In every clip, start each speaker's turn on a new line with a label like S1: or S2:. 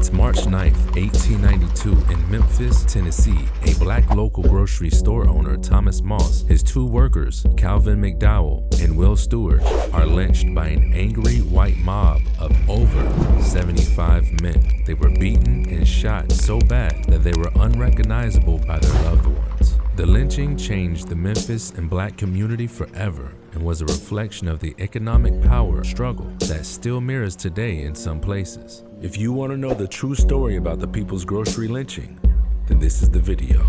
S1: It's March 9th, 1892 in Memphis, Tennessee. A black local grocery store owner, Thomas Moss, his two workers, Calvin McDowell and Will Stewart, are lynched by an angry white mob of over 75 men. They were beaten and shot so bad that they were unrecognizable by their loved ones. The lynching changed the Memphis and black community forever and was a reflection of the economic power struggle that still mirrors today in some places. If you want to know the true story about the People's Grocery lynching, then this is the video.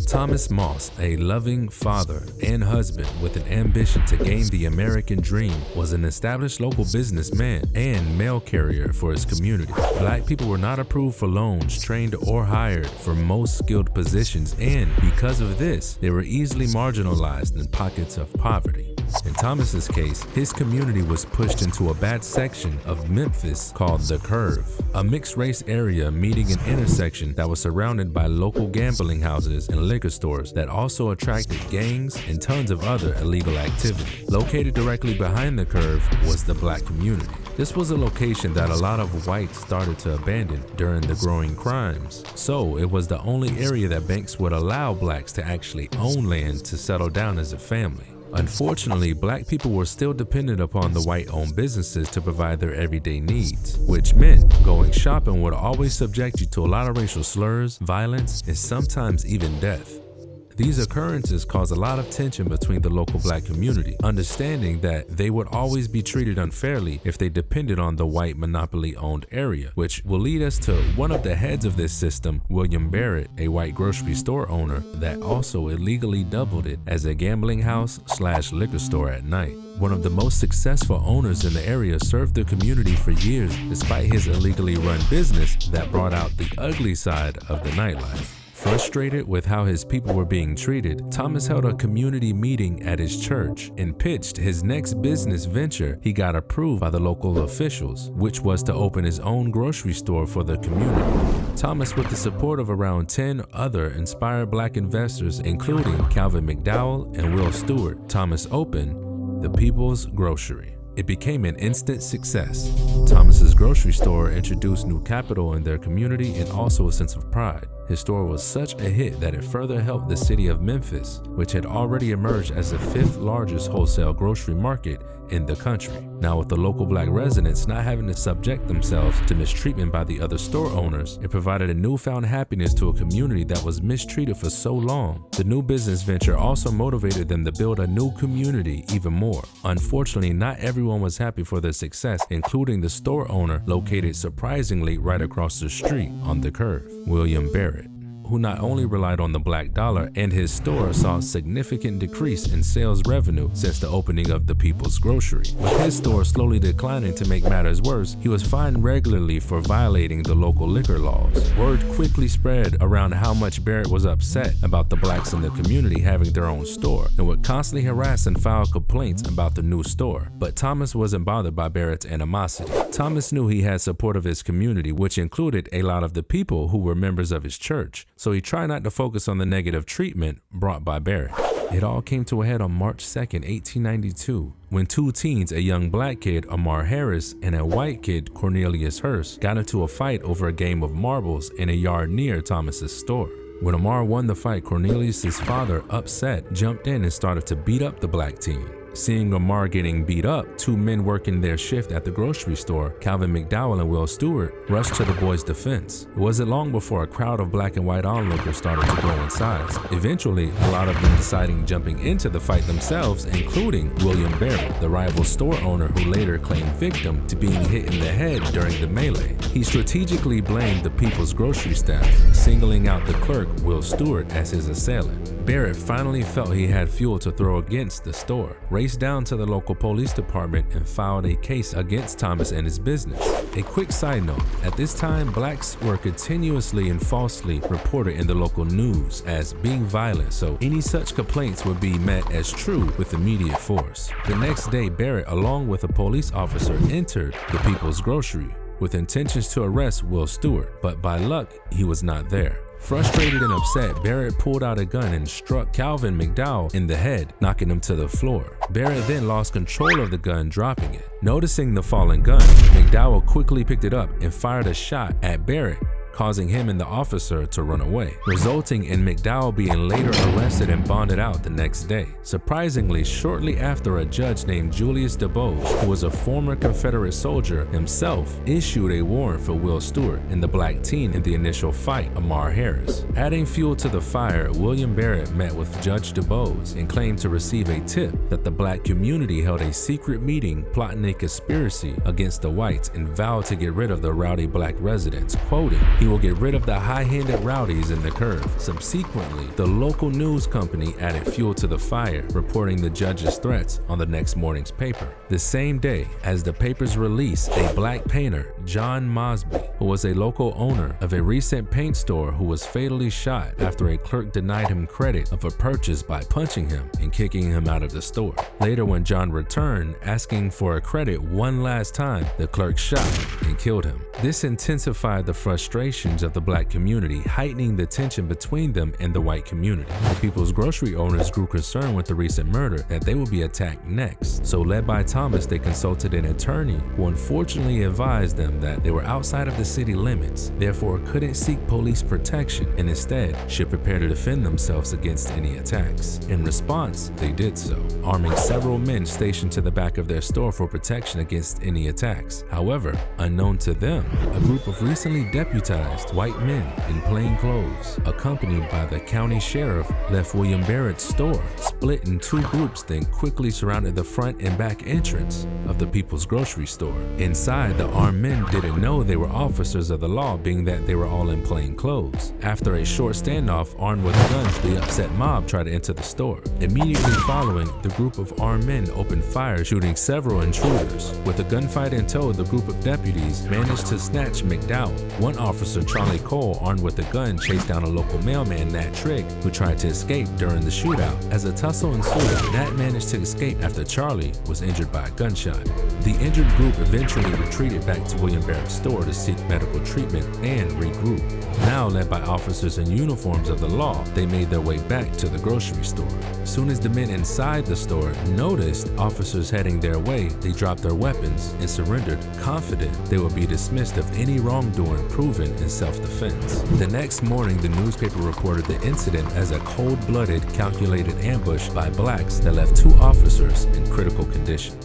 S1: Thomas Moss, a loving father and husband with an ambition to gain the American dream, was an established local businessman and mail carrier for his community. Black people were not approved for loans, trained or hired for most skilled positions, and because of this, they were easily marginalized in pockets of poverty. In Thomas's case, his community was pushed into a bad section of Memphis called the Curve, a mixed-race area meeting an intersection that was surrounded by local gambling houses and liquor stores that also attracted gangs and tons of other illegal activity. Located directly behind the Curve was the black community. This was a location that a lot of whites started to abandon during the growing crimes, so it was the only area that banks would allow blacks to actually own land to settle down as a family. Unfortunately, black people were still dependent upon the white-owned businesses to provide their everyday needs, which meant going shopping would always subject you to a lot of racial slurs, violence, and sometimes even death. These occurrences caused a lot of tension between the local black community, understanding that they would always be treated unfairly if they depended on the white monopoly-owned area, which will lead us to one of the heads of this system, William Barrett, a white grocery store owner that also illegally doubled it as a gambling house/liquor store at night. One of the most successful owners in the area served the community for years despite his illegally run business that brought out the ugly side of the nightlife. Frustrated with how his people were being treated, Thomas held a community meeting at his church and pitched his next business venture he got approved by the local officials, which was to open his own grocery store for the community. Thomas, with the support of around 10 other inspired black investors, including Calvin McDowell and Will Stewart, Thomas opened the People's Grocery. It became an instant success. Thomas's grocery store introduced new capital in their community and also a sense of pride. His store was such a hit that it further helped the city of Memphis, which had already emerged as the 5th largest wholesale grocery market in the country. Now, with the local black residents not having to subject themselves to mistreatment by the other store owners, it provided a newfound happiness to a community that was mistreated for so long. The new business venture also motivated them to build a new community even more. Unfortunately, not everyone was happy for their success, including the store owner located surprisingly right across the street on the Curve, William Barrett, who not only relied on the black dollar, and his store saw a significant decrease in sales revenue since the opening of the People's Grocery. With his store slowly declining, to make matters worse, he was fined regularly for violating the local liquor laws. Word quickly spread around how much Barrett was upset about the blacks in the community having their own store and would constantly harass and file complaints about the new store. But Thomas wasn't bothered by Barrett's animosity. Thomas knew he had support of his community, which included a lot of the people who were members of his church, so he tried not to focus on the negative treatment brought by Barrett. It all came to a head on March 2nd, 1892, when two teens, a young black kid, Amar Harris, and a white kid, Cornelius Hurst, got into a fight over a game of marbles in a yard near Thomas's store. When Amar won the fight, Cornelius's father, upset, jumped in and started to beat up the black teen. Seeing Amar getting beat up, two men working their shift at the grocery store, Calvin McDowell and Will Stewart, rushed to the boy's defense. It wasn't long before a crowd of black and white onlookers started to grow in size. Eventually, a lot of them deciding jumping into the fight themselves, including William Barrett, the rival store owner who later claimed victim to being hit in the head during the melee. He strategically blamed the People's Grocery staff, singling out the clerk, Will Stewart, as his assailant. Barrett finally felt he had fuel to throw against the store, raced down to the local police department and filed a case against Thomas and his business. A quick side note, at this time, blacks were continuously and falsely reported in the local news as being violent, so any such complaints would be met as true with immediate force. The next day, Barrett, along with a police officer, entered the People's Grocery with intentions to arrest Will Stewart, but by luck, he was not there. Frustrated and upset, Barrett pulled out a gun and struck Calvin McDowell in the head, knocking him to the floor. Barrett then lost control of the gun, dropping it. Noticing the fallen gun, McDowell quickly picked it up and fired a shot at Barrett, causing him and the officer to run away, resulting in McDowell being later arrested and bonded out the next day. Surprisingly, shortly after, a judge named Julius DuBose, who was a former Confederate soldier himself, issued a warrant for Will Stewart and the black teen in the initial fight, Ahmaud Harris. Adding fuel to the fire, William Barrett met with Judge DuBose and claimed to receive a tip that the black community held a secret meeting plotting a conspiracy against the whites and vowed to get rid of the rowdy black residents, quoting, "He will get rid of the high-handed rowdies in the curve." Subsequently, the local news company added fuel to the fire, reporting the judge's threats on the next morning's paper. The same day, as the paper's release, a black painter, John Mosby, who was a local owner of a recent paint store, who was fatally shot after a clerk denied him credit of a purchase by punching him and kicking him out of the store. Later, when John returned asking for a credit one last time, the clerk shot and killed him. This intensified the frustration of the black community, heightening the tension between them and the white community. The People's Grocery owners grew concerned with the recent murder that they would be attacked next. So, led by Thomas, they consulted an attorney who unfortunately advised them that they were outside of the city limits, therefore couldn't seek police protection, and instead should prepare to defend themselves against any attacks. In response, they did so, arming several men stationed to the back of their store for protection against any attacks. However, unknown to them, a group of recently deputized white men in plain clothes, accompanied by the county sheriff, left William Barrett's store, split in two groups, then quickly surrounded the front and back entrance of the People's Grocery store. Inside, the armed men didn't know they were officers of the law, being that they were all in plain clothes. After a short standoff armed with guns, the upset mob tried to enter the store. Immediately following, the group of armed men opened fire, shooting several intruders. With a gunfight in tow, the group of deputies managed to snatch McDowell. One officer, Charlie Cole, armed with a gun, chased down a local mailman, Nat Trigg, who tried to escape during the shootout. As a tussle ensued, Nat managed to escape after Charlie was injured by a gunshot. The injured group eventually retreated back to William Barrett's store to seek medical treatment and regroup. Now led by officers in uniforms of the law, they made their way back to the grocery store. Soon as the men inside the store noticed officers heading their way, they dropped their weapons and surrendered, confident they would be dismissed of any wrongdoing proven in self-defense. The next morning, the newspaper reported the incident as a cold-blooded, calculated ambush by blacks that left two officers in critical condition.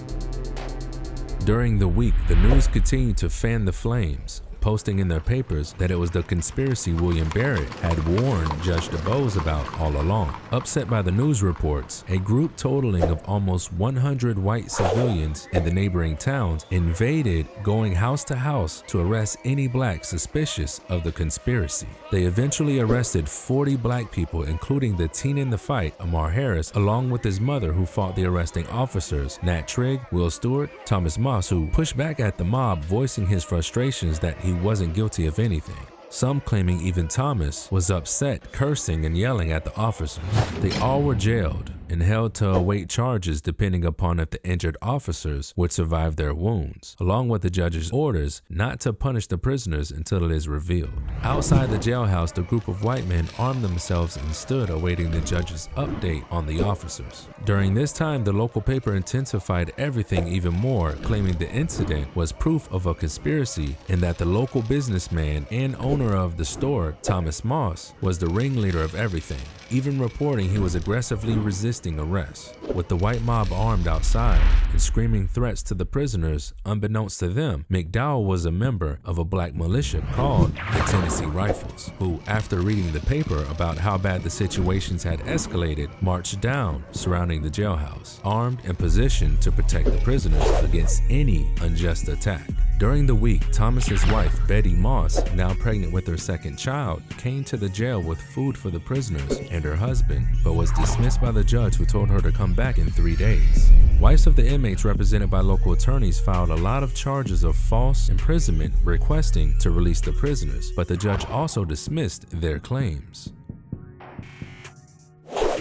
S1: During the week, the news continued to fan the flames, posting in their papers that it was the conspiracy William Barrett had warned Judge DuBose about all along. Upset by the news reports, a group totaling of almost 100 white civilians in the neighboring towns invaded, going house to house to arrest any black suspicious of the conspiracy. They eventually arrested 40 black people, including the teen in the fight, Ahmaud Harris, along with his mother, who fought the arresting officers, Nat Trigg, Will Stewart, Thomas Moss, who pushed back at the mob, voicing his frustrations that he wasn't guilty of anything. Some claiming even Thomas was upset, cursing and yelling at the officers. They all were jailed and held to await charges depending upon if the injured officers would survive their wounds, along with the judge's orders not to punish the prisoners until it is revealed. Outside the jailhouse, the group of white men armed themselves and stood awaiting the judge's update on the officers. During this time, the local paper intensified everything even more, claiming the incident was proof of a conspiracy and that the local businessman and owner of the store, Thomas Moss, was the ringleader of everything, even reporting he was aggressively resisting arrest. With the white mob armed outside and screaming threats to the prisoners, unbeknownst to them, McDowell was a member of a black militia called the Tennessee Rifles, who, after reading the paper about how bad the situations had escalated, marched down surrounding the jailhouse, armed and positioned to protect the prisoners against any unjust attack. During the week, Thomas's wife, Betty Moss, now pregnant with her second child, came to the jail with food for the prisoners and her husband, but was dismissed by the judge, who told her to come back in 3 days. Wives of the inmates, represented by local attorneys, filed a lot of charges of false imprisonment, requesting to release the prisoners, but the judge also dismissed their claims.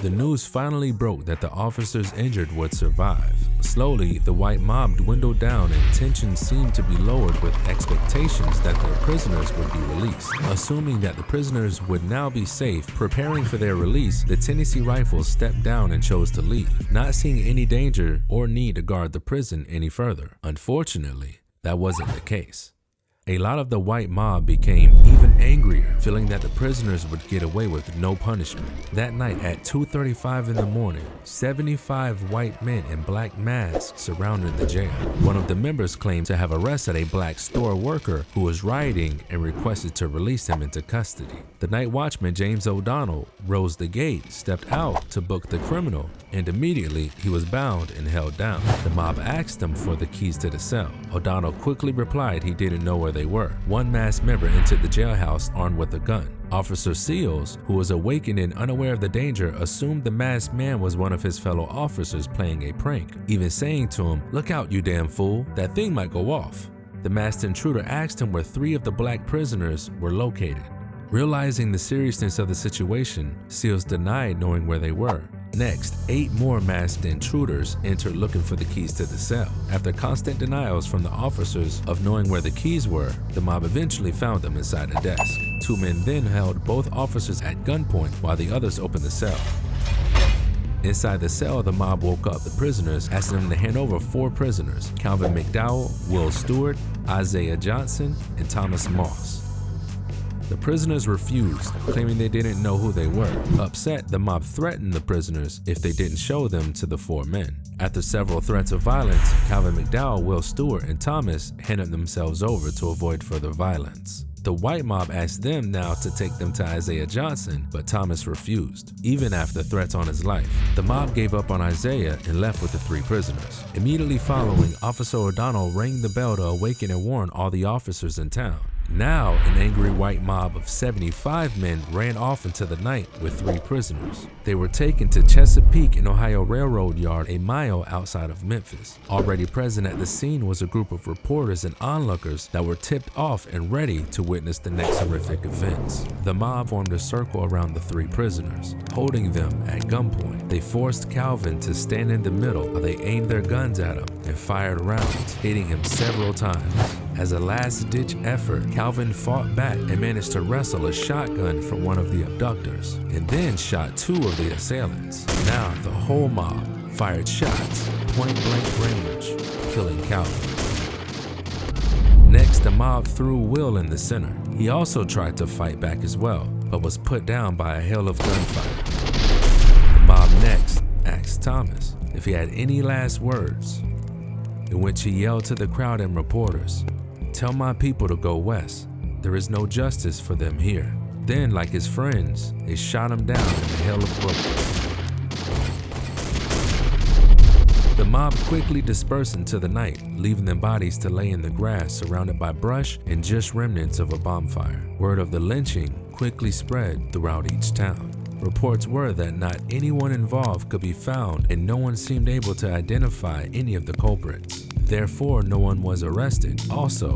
S1: The news finally broke that the officers injured would survive. Slowly, the white mob dwindled down and tensions seemed to be lowered with expectations that their prisoners would be released. Assuming that the prisoners would now be safe, preparing for their release, the Tennessee Rifles stepped down and chose to leave, not seeing any danger or need to guard the prison any further. Unfortunately, that wasn't the case. A lot of the white mob became even angrier, feeling that the prisoners would get away with no punishment. That night at 2:35 in the morning, 75 white men in black masks surrounded the jail. One of the members claimed to have arrested a black store worker who was rioting and requested to release him into custody. The night watchman, James O'Donnell, rose the gate, stepped out to book the criminal, and immediately he was bound and held down. The mob asked him for the keys to the cell. O'Donnell quickly replied he didn't know where they were. One masked member entered the jailhouse armed with a gun. Officer Seals, who was awakened and unaware of the danger, assumed the masked man was one of his fellow officers playing a prank, even saying to him, "Look out, you damn fool, that thing might go off." The masked intruder asked him where 3 of the black prisoners were located. Realizing the seriousness of the situation, Seals denied knowing where they were. Next, 8 more masked intruders entered looking for the keys to the cell. After constant denials from the officers of knowing where the keys were, the mob eventually found them inside a desk. 2 men then held both officers at gunpoint while the others opened the cell. Inside the cell, the mob woke up the prisoners, asking them to hand over 4 prisoners: Calvin McDowell, Will Stewart, Isaiah Johnson, and Thomas Moss. The prisoners refused, claiming they didn't know who they were. Upset, the mob threatened the prisoners if they didn't show them to the 4 men. After several threats of violence, Calvin McDowell, Will Stewart, and Thomas handed themselves over to avoid further violence. The white mob asked them now to take them to Isaiah Johnson, but Thomas refused, even after threats on his life. The mob gave up on Isaiah and left with the 3 prisoners. Immediately following, Officer O'Donnell rang the bell to awaken and warn all the officers in town. Now, an angry white mob of 75 men ran off into the night with 3 prisoners. They were taken to Chesapeake and Ohio Railroad Yard, a mile outside of Memphis. Already present at the scene was a group of reporters and onlookers that were tipped off and ready to witness the next horrific events. The mob formed a circle around the 3 prisoners, holding them at gunpoint. They forced Calvin to stand in the middle while they aimed their guns at him and fired rounds, hitting him several times. As a last-ditch effort, Calvin fought back and managed to wrestle a shotgun from one of the abductors, and then shot 2 of the assailants. Now the whole mob fired shots, point-blank range, killing Calvin. Next, the mob threw Will in the center. He also tried to fight back as well, but was put down by a hail of gunfire. The mob next asked Thomas if he had any last words, in which he yelled to the crowd and reporters, "Tell my people to go west. There is no justice for them here." Then, like his friends, they shot him down in a hail of bullets. The mob quickly dispersed into the night, leaving their bodies to lay in the grass surrounded by brush and just remnants of a bonfire. Word of the lynching quickly spread throughout each town. Reports were that not anyone involved could be found and no one seemed able to identify any of the culprits. Therefore, no one was arrested. Also,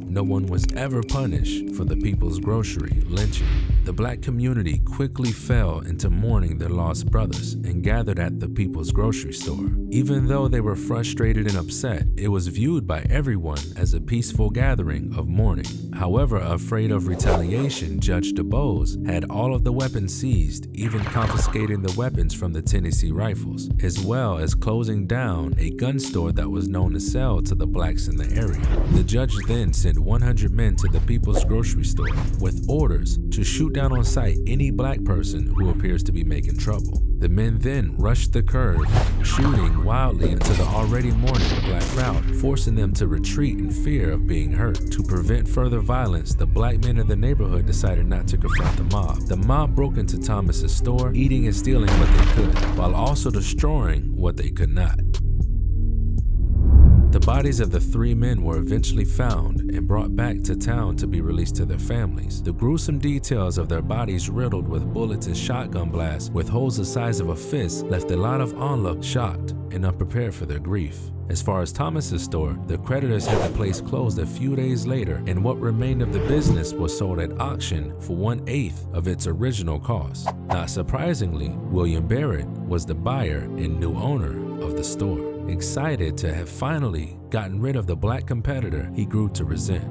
S1: no one was ever punished for the People's Grocery lynching. The black community quickly fell into mourning their lost brothers and gathered at the People's Grocery store. Even though they were frustrated and upset, it was viewed by everyone as a peaceful gathering of mourning. However, afraid of retaliation, Judge DuBose had all of the weapons seized, even confiscating the weapons from the Tennessee Rifles, as well as closing down a gun store that was known to sell to the blacks in the area. The judge then sent 100 men to the People's Grocery store with orders to shoot down on sight any black person who appears to be making trouble. The men then rushed the curb, shooting wildly into the already mourning black crowd, forcing them to retreat in fear of being hurt. To prevent further violence, the black men in the neighborhood decided not to confront the mob. The mob broke into Thomas's store, eating and stealing what they could, while also destroying what they could not. The bodies of the 3 men were eventually found and brought back to town to be released to their families. The gruesome details of their bodies riddled with bullets and shotgun blasts with holes the size of a fist left a lot of onlookers shocked and unprepared for their grief. As far as Thomas's store, the creditors had the place closed a few days later, and what remained of the business was sold at auction for 1/8 of its original cost. Not surprisingly, William Barrett was the buyer and new owner of the store. excited to have finally gotten rid of the black competitor he grew to resent.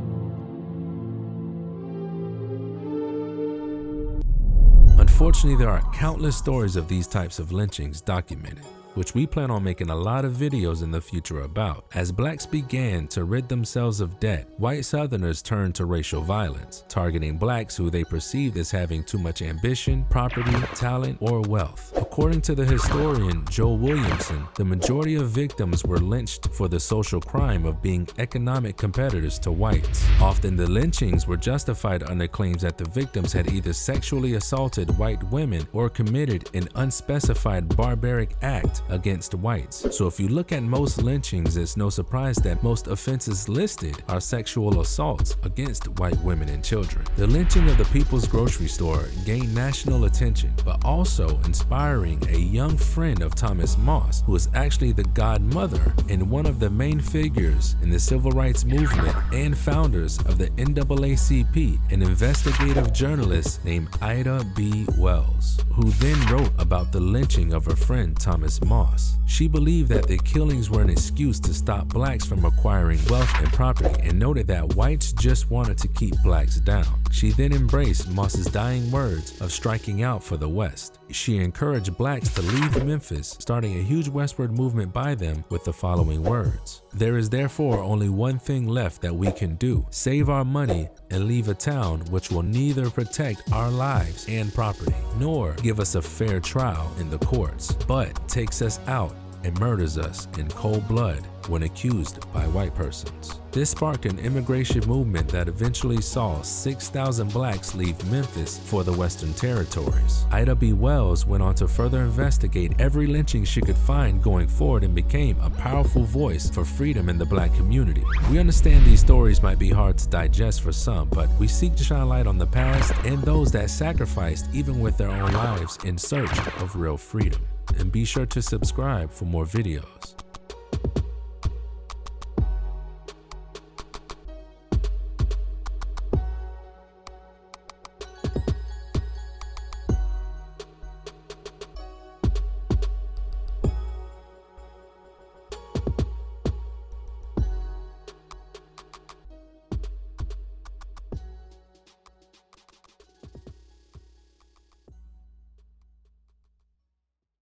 S1: Unfortunately, there are countless stories of these types of lynchings documented, which we plan on making a lot of videos in the future about. As blacks began to rid themselves of debt, white Southerners turned to racial violence, targeting blacks who they perceived as having too much ambition, property, talent, or wealth. According to the historian Joel Williamson, the majority of victims were lynched for the social crime of being economic competitors to whites. Often the lynchings were justified under claims that the victims had either sexually assaulted white women or committed an unspecified barbaric act against whites. So if you look at most lynchings, it's no surprise that most offenses listed are sexual assaults against white women and children. The lynching of the People's Grocery Store gained national attention, but also inspiring a young friend of Thomas Moss, who is actually the godmother and one of the main figures in the civil rights movement and founders of the NAACP, an investigative journalist named Ida B. Wells, who then wrote about the lynching of her friend Thomas Moss. She believed that the killings were an excuse to stop blacks from acquiring wealth and property, and noted that whites just wanted to keep blacks down. She then embraced Moss's dying words of striking out for the West. She encouraged blacks to leave Memphis, starting a huge westward movement by them with the following words: "There is therefore only one thing left that we can do: save our money and leave a town which will neither protect our lives and property, nor give us a fair trial in the courts, but takes us out and murders us in cold blood when accused by white persons." This sparked an immigration movement that eventually saw 6,000 blacks leave Memphis for the Western Territories. Ida B. Wells went on to further investigate every lynching she could find going forward and became a powerful voice for freedom in the black community. We understand these stories might be hard to digest for some, but we seek to shine light on the past and those that sacrificed even with their own lives in search of real freedom. And be sure to subscribe for more videos.